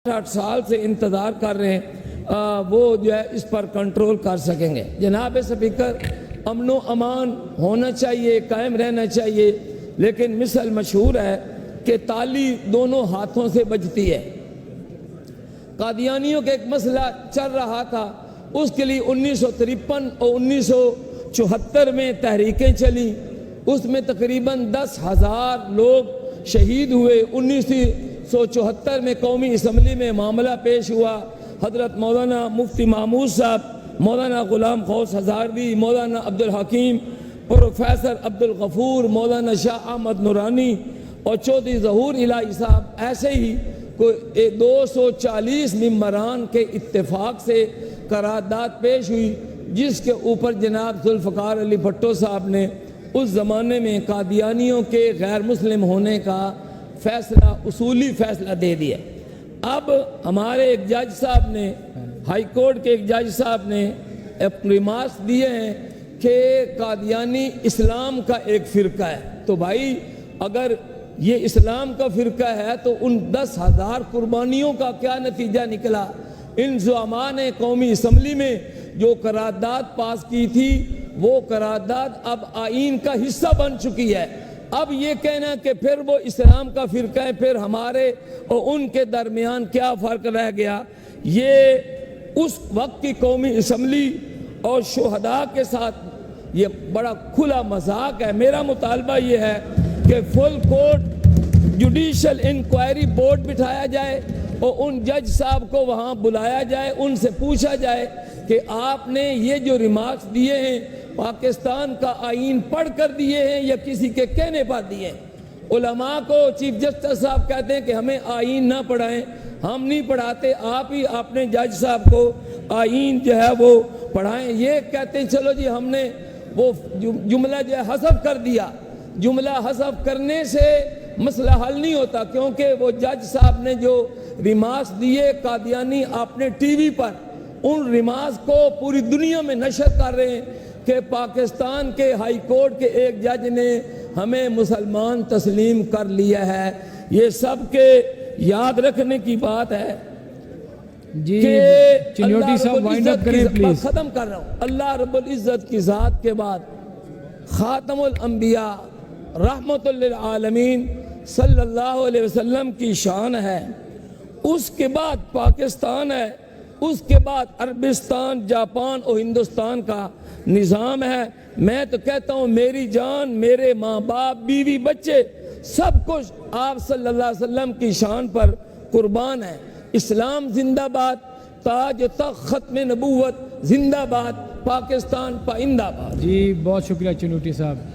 8 سال سے انتظار کر رہے ہیں وہ جو ہے اس پر کنٹرول کر سکیں گے۔ جناب سپیکر، امن و امان ہونا چاہیے، قائم رہنا چاہیے، لیکن مثل مشہور ہے کہ تالی دونوں ہاتھوں سے بجتی ہے۔ قادیانیوں کا ایک مسئلہ چل رہا تھا، اس کے لیے 1953 اور 1974 میں تحریکیں چلیں، اس میں تقریباً 10,000 لوگ شہید ہوئے۔ 1974 میں قومی اسمبلی میں معاملہ پیش ہوا، حضرت مولانا مفتی محمود صاحب، مولانا غلام غوث ہزاروی، مولانا عبدالحکیم، پروفیسر عبدالغفور، مولانا شاہ احمد نورانی اور چودھری ظہور الہی صاحب، ایسے ہی 240 ممبران کے اتفاق سے قرارداد پیش ہوئی، جس کے اوپر جناب ذوالفقار علی بھٹو صاحب نے اس زمانے میں قادیانیوں کے غیر مسلم ہونے کا فیصلہ، اصولی فیصلہ دے دیا۔ اب ہمارے ایک جج صاحب نے، ہائی کورٹ کے ایک جج صاحب نے ریمارکس دیے ہیں کہ قادیانی اسلام کا ایک فرقہ ہے۔ تو بھائی اگر یہ اسلام کا فرقہ ہے تو ان 10,000 قربانیوں کا کیا نتیجہ نکلا؟ ان زعماء نے قومی اسمبلی میں جو قرارداد پاس کی تھی، وہ قرارداد اب آئین کا حصہ بن چکی ہے۔ اب یہ کہنا کہ پھر وہ اسلام کا فرقہ ہے، پھر ہمارے اور ان کے درمیان کیا فرق رہ گیا؟ یہ اس وقت کی قومی اسمبلی اور شہداء کے ساتھ یہ بڑا کھلا مذاق ہے۔ میرا مطالبہ یہ ہے کہ full court judicial inquiry board بٹھایا جائے اور ان جج صاحب کو وہاں بلایا جائے، ان سے پوچھا جائے کہ آپ نے یہ جو ریمارکس دیے ہیں پاکستان کا آئین پڑھ کر دیے ہیں یا کسی کے کہنے پر دیے ہیں؟ علماء کو چیف جسٹس صاحب کہتے ہیں کہ ہمیں آئین نہ پڑھائیں، ہم نہیں پڑھاتے، آپ ہی اپنے جج صاحب کو آئین جو ہے وہ پڑھائیں۔ یہ کہتے ہیں چلو جی ہم نے وہ جملہ جو ہے حذف کر دیا۔ جملہ حذف کرنے سے مسئلہ حل نہیں ہوتا، کیونکہ وہ جج صاحب نے جو ریمارکس دیے قادیانی اپنے ٹی وی پر، ان ریمارکس کو پوری دنیا میں نشر کر رہے ہیں کہ پاکستان کے ہائی کورٹ کے ایک جج نے ہمیں مسلمان تسلیم کر لیا ہے۔ یہ سب کے یاد رکھنے کی بات ہے جی کہ چنیوٹی صاحب وائنڈ اپ کریں پلیز۔ ختم کر رہا ہوں۔ اللہ رب العزت کی ذات کے بعد خاتم الانبیاء رحمت للعالمین صلی اللہ علیہ وسلم کی شان ہے، اس کے بعد پاکستان ہے، اس کے بعد عربستان، جاپان اور ہندوستان کا نظام ہے۔ میں تو کہتا ہوں میری جان، میرے ماں باپ، بیوی، بچے، سب کچھ آپ صلی اللہ علیہ وسلم کی شان پر قربان ہے۔ اسلام زندہ باد، تاج تخت ختم نبوت زندہ باد، پاکستان پائندہ باد۔ جی بہت شکریہ چنوٹی صاحب۔